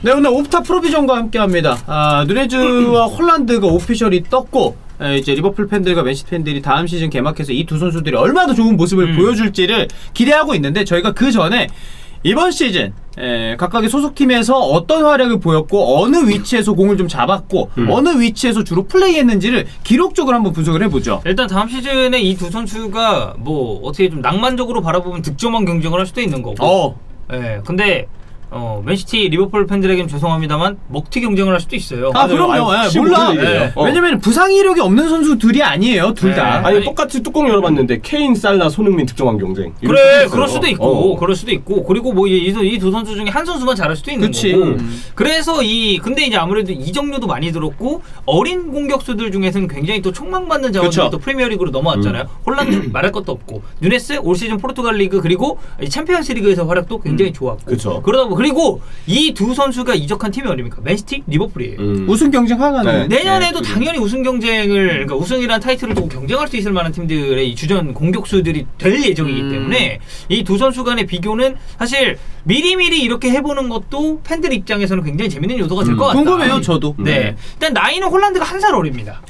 네, 오늘 옵타 프로비전과 함께합니다. 누네즈와 홀란드가 오피셜이 떴고 이제 리버풀 팬들과 맨시티 팬들이 다음 시즌 개막해서 이 두 선수들이 얼마나 좋은 모습을 보여줄지를 기대하고 있는데 저희가 그 전에 이번 시즌 각각의 소속팀에서 어떤 활약을 보였고 어느 위치에서 공을 좀 잡았고 어느 위치에서 주로 플레이했는지를 기록적으로 한번 분석을 해보죠. 일단 다음 시즌에 이 두 선수가 뭐 어떻게 좀 낭만적으로 바라보면 득점왕 경쟁을 할 수도 있는 거고 근데 맨시티 리버풀 팬들에게는 죄송합니다만 먹튀 경쟁을 할 수도 있어요. 그럼요. 몰라. 왜냐면 부상 이력이 없는 선수들이 아니에요, 둘 다. 아니 똑같이 뚜껑 열어봤는데 케인, 살라, 손흥민 득점왕 경쟁. 그래, 그럴 수도 있고, 그럴 수도 있고, 그리고 뭐 이 두 선수 중에 한 선수만 잘할 수도 있는 거고. 그래서 근데 이제 아무래도 이적료도 많이 들었고 어린 공격수들 중에서는 굉장히 또 촉망받는 자원들이 또 프리미어리그로 넘어왔잖아요. 홀란드 말할 것도 없고, 누네스 올 시즌 포르투갈 리그 그리고 챔피언스리그에서 활약도 굉장히 좋았고. 그리고 이 두 선수가 이적한 팀이 어디입니까? 맨시티, 리버풀이에요. 우승 경쟁 하나는 내년에도 당연히 우승 경쟁을 그러니까 우승이라는 타이틀을 두고 경쟁할 수 있을 만한 팀들의 이 주전 공격수들이 될 예정이기 때문에 이 두 선수 간의 비교는 사실 미리미리 이렇게 해보는 것도 팬들 입장에서는 굉장히 재밌는 요소가 될 것 같다. 궁금해요, 저도. 네. 일단 나이는 홀란드가 한 살 어립니다.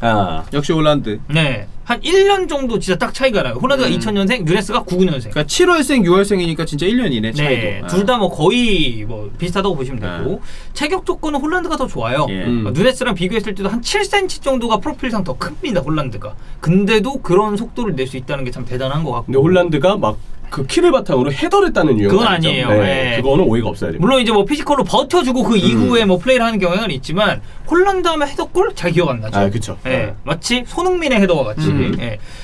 역시 홀란드. 네. 한 1년 정도 진짜 딱 차이가 나요. 홀란드가 2000년생, 누네스가 99년생. 그러니까 7월생, 6월생이니까 진짜 1년이네, 차이도. 네, 둘 다 뭐 거의 뭐 비슷하다고 보시면 되고 체격 조건은 홀란드가 더 좋아요. 누네스랑 비교했을 때도 한 7cm 정도가 프로필상 더 큽니다, 홀란드가. 근데도 그런 속도를 낼 수 있다는 게 참 대단한 것 같고. 근데 홀란드가 막 그 키를 바탕으로 헤더를 따는 유형. 그건 아니에요. 그거는 오해가 없어야 됩니다. 물론 이제 뭐 피지컬로 버텨주고 그 이후에 뭐 플레이를 하는 경향은 있지만 홀란드 하면 헤더골 잘 기억 안 나죠. 그렇죠. 마치 손흥민의 헤더와 같이.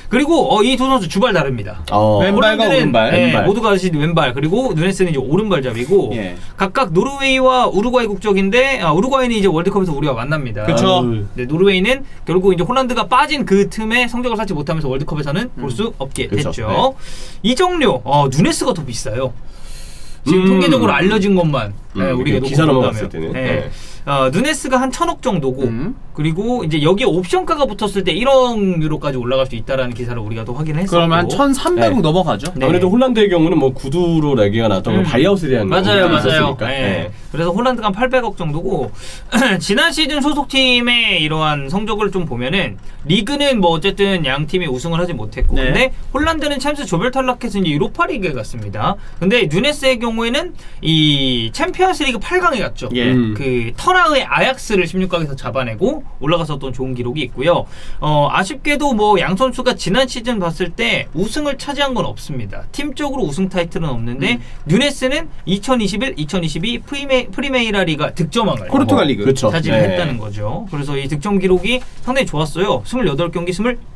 그리고 이 두 선수 주발 다릅니다. 왼발과 오른발. 모두가 아시는 왼발 그리고 누네스는 이제 오른발잡이고 각각 노르웨이와 우루과이 국적인데 우루과이는 이제 월드컵에서 우리가 만납니다. 그렇죠. 노르웨이는 결국 이제 홀란드가 빠진 그 틈에 성적을 쌓지 못하면서 월드컵에서는 볼 수 없게 됐죠. 이적료 누네스가 더 비싸요. 지금 통계적으로 알려진 것만 우리가 기사로 봤을 때는 누네스가 한 1,000억 정도고 그리고 이제 여기에 옵션가가 붙었을 때 1억 유로까지 올라갈 수 있다라는 기사를 우리가 또 확인을 했었고 그러면 한 1,300억 넘어가죠. 아무래도 홀란드의 경우는 뭐 구두로 얘기가 나왔던 건 바이아웃에 대한 맞아요. 그래서 홀란드가 한 800억 정도고 지난 시즌 소속팀의 이러한 성적을 좀 보면은 리그는 뭐 어쨌든 양 팀이 우승을 하지 못했고 근데 홀란드는 챔스 조별 탈락해서 이제 유로파 리그에 갔습니다. 근데 누네스의 경우에는 이 챔피언스리그 8강에 갔죠. 그 터라의 아약스를 16강에서 잡아내고 올라갔었던 좋은 기록이 있고요. 아쉽게도 뭐 양 선수가 지난 시즌 봤을 때 우승을 차지한 건 없습니다. 팀적으로 우승 타이틀은 없는데 누네스는 2021, 2022 프리메이라 리가 득점왕을 포르투갈 리그 차지를 했다는 거죠. 그래서 이 득점 기록이 상당히 좋았어요. 28경기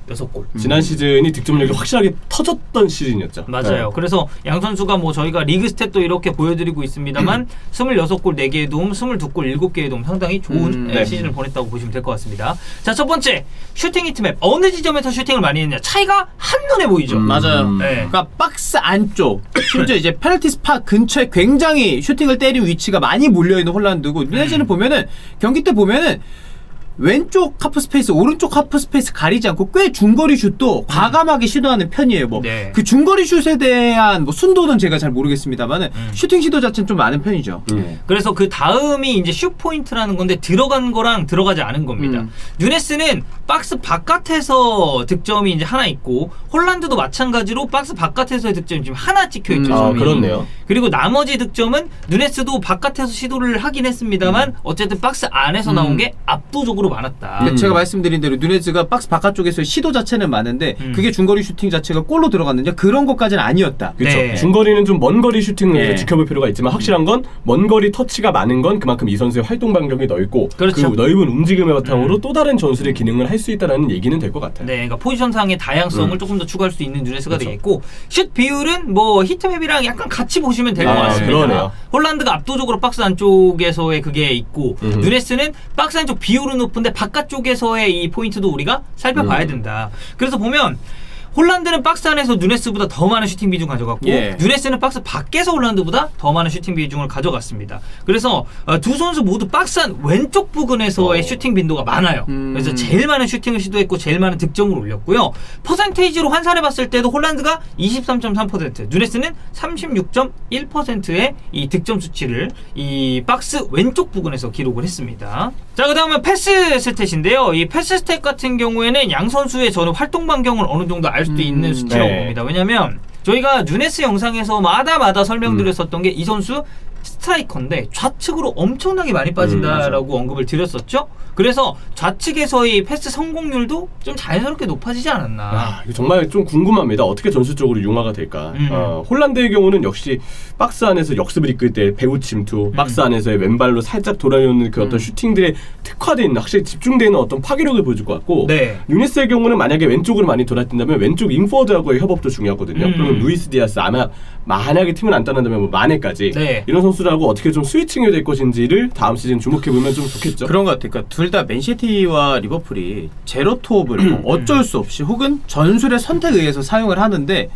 26골. 지난 시즌이 득점력이 확실하게 터졌던 시즌이었죠. 맞아요. 그래서 양 선수가 뭐 저희가 리그 스탯도 이렇게 보여드리고 있습니다만 26골 4개의 도움, 22골 7개의 도움 상당히 좋은 시즌을 보냈다고 보시면 될 것 같습니다. 자, 첫 번째 슈팅 히트맵. 어느 지점에서 슈팅을 많이 했냐 차이가 한눈에 보이죠. 맞아요. 그러니까 박스 안쪽 심지어 이제 페널티 스팟 근처에 굉장히 슈팅을 때린 위치가 많이 몰려있는 홀란드고 누네즈는 보면은 경기 때 보면은 왼쪽 하프 스페이스, 오른쪽 하프 스페이스 가리지 않고 꽤 중거리 슛도 과감하게 시도하는 편이에요. 뭐 그 중거리 슛에 대한 뭐 순도는 제가 잘 모르겠습니다만은 슈팅 시도 자체는 좀 많은 편이죠. 그래서 그 다음이 이제 슛 포인트라는 건데 들어간 거랑 들어가지 않은 겁니다. 누네스는 박스 바깥에서 득점이 이제 하나 있고 홀란드도 마찬가지로 박스 바깥에서의 득점이 지금 하나 찍혀 있죠. 그렇네요. 그리고 나머지 득점은 누네스도 바깥에서 시도를 하긴 했습니다만 어쨌든 박스 안에서 나온 게 압도적으로 많았다. 제가 말씀드린 대로 누네즈가 박스 바깥쪽에서의 시도 자체는 많은데 그게 중거리 슈팅 자체가 골로 들어갔느냐 그런 것까지는 아니었다. 그렇죠. 중거리는 좀 먼 거리 슈팅을 지켜볼 필요가 있지만 확실한 건 먼 거리 터치가 많은 건 그만큼 이 선수의 활동 반경이 넓고 그 넓은 움직임의 바탕으로 또 다른 전술의 기능을 할 수 있다는 얘기는 될 것 같아요. 그러니까 포지션상의 다양성을 조금 더 추가할 수 있는 누네스가 되겠고 슛 비율은 뭐 히트맵이랑 약간 같이 보시면 될 것 같습니다. 그러네요. 홀란드가 압도적으로 박스 안쪽에서의 그게 있고 누네스는 박스 안쪽 비율은 높은데 바깥쪽에서의 이 포인트도 우리가 살펴봐야 된다. 그래서 보면 홀란드는 박스 안에서 누네스보다 더 많은 슈팅 비중 가져갔고 예. 누네스는 박스 밖에서 홀란드보다 더 많은 슈팅 비중을 가져갔습니다. 그래서 두 선수 모두 박스 안 왼쪽 부근에서의 슈팅 빈도가 많아요. 그래서 제일 많은 슈팅을 시도했고 제일 많은 득점을 올렸고요. 퍼센테이지로 환산해봤을 때도 홀란드가 23.3%, 누네스는 36.1%의 이 득점 수치를 이 박스 왼쪽 부근에서 기록을 했습니다. 자, 그다음은 패스 스탯인데요. 이 패스 스탯 같은 경우에는 양 선수의 저는 활동 반경을 어느 정도 알 수도 있는 수치라고 네. 봅니다. 왜냐면 저희가 누네스 영상에서 마다 설명드렸었던 게 이 선수 스트라이커인데 좌측으로 엄청나게 많이 빠진다라고 언급을 드렸었죠. 그래서 좌측에서의 패스 성공률도 좀 자연스럽게 높아지지 않았나. 아, 이거 정말 좀 궁금합니다. 어떻게 전술적으로 융화가 될까? 홀란드의 경우는 역시 박스 안에서 역습을 이끌 때 배우 침투, 박스 안에서의 왼발로 살짝 돌아오는 그 어떤 슈팅들에 특화되어 있는, 확실히 집중되어 있는 어떤 파괴력을 보여줄 것 같고, 네. 유니스의 경우는 만약에 왼쪽으로 많이 돌아뛴다면 왼쪽 인포워드하고의 협업도 중요하거든요. 그러면 루이스 디아스, 아마 만약에 팀을 안 떠난다면 뭐 마네까지 네. 이런 선수들하고 어떻게 좀 스위칭이 될 것인지를 다음 시즌 주목해보면 좀 좋겠죠. 그런 것 같아요. 그러니까 둘 다 맨시티와 리버풀이 제로톱을 어쩔 수 없이 혹은 전술의 선택에 의해서 사용을 하는데,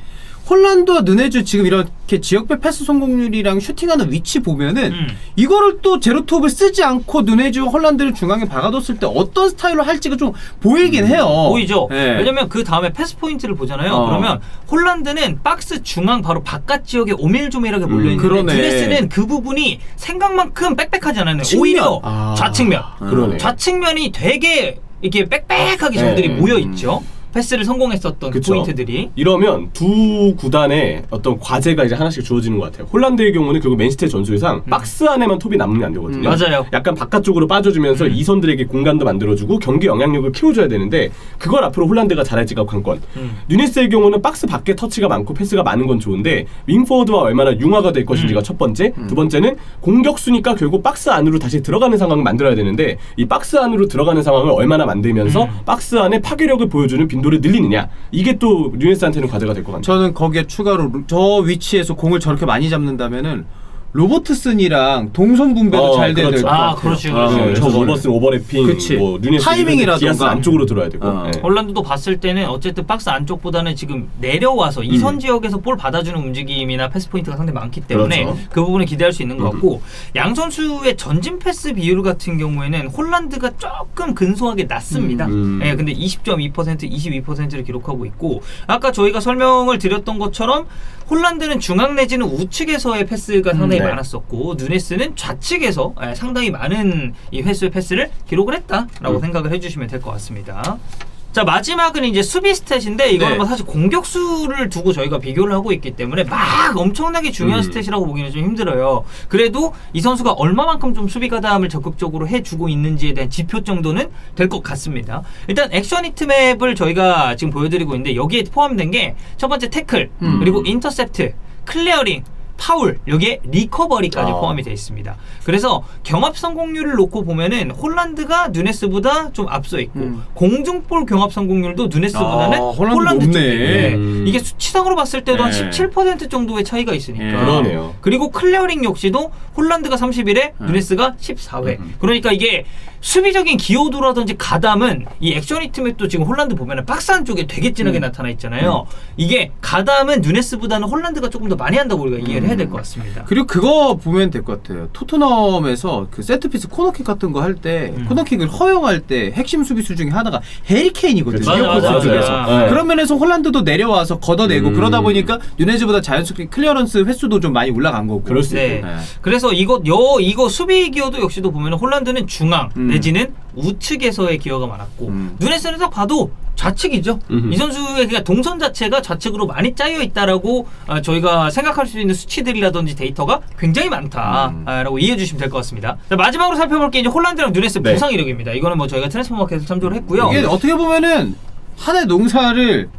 홀란드와 느네즈 지금 이렇게 지역별 패스 성공률이랑 슈팅하는 위치 보면은 이거를 또 제로톱을 쓰지 않고 느네즈와 홀란드를 중앙에 박아뒀을 때 어떤 스타일로 할지가 좀 보이긴 해요. 보이죠. 네. 왜냐면 그 다음에 패스 포인트를 보잖아요. 그러면 홀란드는 박스 중앙 바로 바깥 지역에 오밀조밀하게 몰려있는데 그러네. 누네스는 그 부분이 생각만큼 빽빽하지 않아요. 측면. 오히려 아. 좌측면. 그러네. 좌측면이 되게 이렇게 빽빽하게 점들이 모여있죠. 패스를 성공했었던 그쵸. 포인트들이. 이러면 두 구단의 어떤 과제가 이제 하나씩 주어지는 것 같아요. 홀란드의 경우는 결국 맨시티의 전술상 박스 안에만 톱이 남으면 안 되거든요. 맞아요. 약간 바깥쪽으로 빠져주면서 이선들에게 공간도 만들어주고 경기 영향력을 키워줘야 되는데, 그걸 앞으로 홀란드가 잘할지가 관건. 누네스의 경우는 박스 밖에 터치가 많고 패스가 많은 건 좋은데 윙포워드와 얼마나 융화가 될 것인지가 첫 번째. 두 번째는 공격수니까 결국 박스 안으로 다시 들어가는 상황을 만들어야 되는데, 이 박스 안으로 들어가는 상황을 얼마나 만들면서 박스 안에 파괴력을 보여주는 빈도를 늘리느냐, 이게 또 누네스한테는 과제가 될 것 같아요. 저는 거기에 추가로 저 위치에서 공을 저렇게 많이 잡는다면은 로버트슨이랑 동선 분배도 잘 돼야 될 것 같아요. 그렇지. 그래서 저거를. 로버슨 오버래핑, 그치. 뭐 누네스 타이밍이라던가. 디아스 안쪽으로 들어야 되고. 네. 홀란드도 봤을 때는 어쨌든 박스 안쪽보다는 지금 내려와서 이선 지역에서 볼 받아주는 움직임이나 패스 포인트가 상당히 많기 때문에 그렇죠. 그 부분을 기대할 수 있는 것 같고, 양 선수의 전진 패스 비율 같은 경우에는 홀란드가 조금 근소하게 낮습니다. 예, 근데 20.2%, 22%를 기록하고 있고, 아까 저희가 설명을 드렸던 것처럼 홀란드는 중앙 내지는 우측에서의 패스가 상당히 많았었고, 누네스는 좌측에서 상당히 많은 이 횟수의 패스를 기록을 했다라고 생각을 해주시면 될 것 같습니다. 자, 마지막은 이제 수비 스탯인데 이거는 네. 뭐 사실 공격수를 두고 저희가 비교를 하고 있기 때문에 막 엄청나게 중요한 스탯이라고 보기는 좀 힘들어요. 그래도 이 선수가 얼마만큼 좀 수비 가담을 적극적으로 해주고 있는지에 대한 지표 정도는 될 것 같습니다. 일단 액션 히트맵을 저희가 지금 보여드리고 있는데 여기에 포함된 게 첫 번째 태클, 그리고 인터셉트, 클리어링, 파울, 여기에 리커버리까지 포함이 되어 있습니다. 그래서 경합 성공률을 놓고 보면은 홀란드가 누네스보다 좀 앞서 있고, 공중볼 경합 성공률도 누네스보다는 홀란드 높네. 쪽에 이게 수치상으로 봤을 때도 한 네. 17% 정도의 차이가 있으니까. 그러네요. 그리고 클리어링 역시도 홀란드가 31회, 누네스가 14회. 그러니까 이게 수비적인 기여도라든지 가담은 이 액션 히트맵도 지금 홀란드 보면은 박스 안쪽에 되게 진하게 나타나 있잖아요. 이게 가담은 누네스보다는 홀란드가 조금 더 많이 한다고 우리가 이해를 해야 될 것 같습니다. 그리고 그거 보면 될 것 같아요. 토트넘에서 그 세트피스 코너킥 같은 거 할 때 코너킥을 허용할 때 핵심 수비수 중에 하나가 해리케인이거든요. 맞아. 네. 그런 면에서 홀란드도 내려와서 걷어내고 그러다 보니까 누네즈보다 자연스럽게 클리어런스 횟수도 좀 많이 올라간 거고. 그럴 수 네. 있고. 그래서 이거 수비 기여도 역시도 보면 홀란드는 중앙 내지는 우측에서의 기여가 많았고, 누네스는 딱 봐도 좌측이죠. 이 선수의 그냥 동선 자체가 좌측으로 많이 짜여 있다라고 저희가 생각할 수 있는 수치들이라든지 데이터가 굉장히 많다라고 이해해 주시면 될 것 같습니다. 자, 마지막으로 살펴볼 게 이제 홀란드랑 누네스 부상 이력입니다. 이거는 뭐 저희가 트랜스포마켓에서 참조를 했고요. 이게 어떻게 보면은 한 해 농사를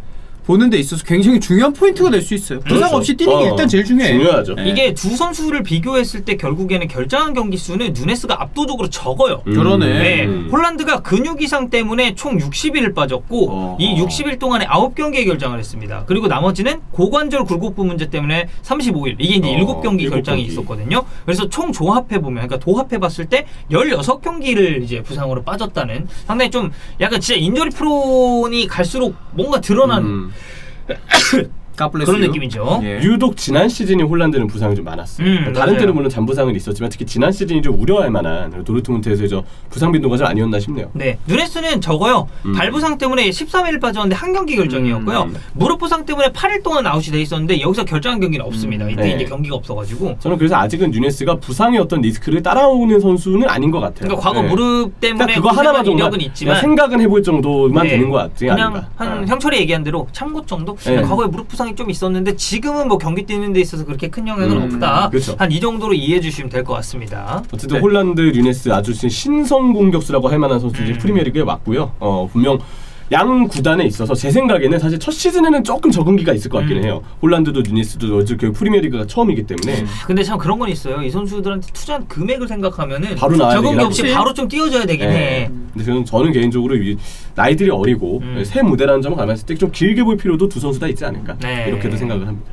보는 데 있어서 굉장히 중요한 포인트가 될 수 있어요. 부상 그렇죠. 없이 뛰는 게 일단 제일 중요해. 중요하죠. 네. 이게 두 선수를 비교했을 때 결국에는 결정한 경기 수는 누네스가 압도적으로 적어요. 그러네. 네, 홀란드가 근육 이상 때문에 총 60일을 빠졌고 이 60일 동안에 9경기에 결장을 했습니다. 그리고 나머지는 고관절 굴곡부 문제 때문에 35일, 이게 이제 7경기 결장이 7경기. 있었거든요. 그래서 총 조합해보면, 그러니까 도합해봤을 때 16경기를 이제 부상으로 빠졌다는, 상당히 좀 약간 진짜 인저리 프론이 갈수록 뭔가 드러난 그런 느낌이죠. 예. 유독 지난 시즌이 홀란드는 부상이 좀 많았어요. 다른 맞아요. 때는 물론 잔부상은 있었지만 특히 지난 시즌이 좀 우려할 만한 도르트문트에서의 저 부상 빈도가 좀 아니었나 싶네요. 네, 누네스는 적어요. 발 부상 때문에 13일 빠졌는데 한 경기 결정이었고요. 무릎 부상 때문에 8일 동안 아웃이 돼 있었는데 여기서 결정한 경기는 없습니다. 이때 네. 이제 경기가 없어가지고. 저는 그래서 아직은 누네스가 부상의 어떤 리스크를 따라오는 선수는 아닌 것 같아요. 그러니까 과거 네. 무릎 때문에 그러니까 그거 하나만 정말 이력은 있지만 그냥 생각은 해볼 정도만 네. 되는 것 같지 그냥 않을까. 한 형철이 얘기한 대로 참고 정도. 네. 과거에 무릎 부상이 좀 있었는데 지금은 뭐 경기 뛰는 데 있어서 그렇게 큰 영향은 없다. 그렇죠. 한 이 정도로 이해해 주시면 될 것 같습니다. 어쨌든 네. 홀란드 뉴네스 아주 신성 공격수라고 할 만한 선수들이 프리미어리그에 왔고요. 분명 양 구단에 있어서 제 생각에는 사실 첫 시즌에는 조금 적응기가 있을 것 같기는 해요. 홀란드도 뉴네스도 어차피 프리미어리그가 처음이기 때문에 근데 참 그런 건 있어요. 이 선수들한테 투자한 금액을 생각하면은 바로 나와야 적응기 되긴 없이 하지. 바로 좀 뛰어줘야 되긴 네. 해. 근데 저는 개인적으로 나이들이 어리고 새 무대라는 점을 감안했을 때 좀 길게 볼 필요도 두 선수 다 있지 않을까 네. 이렇게도 생각을 합니다.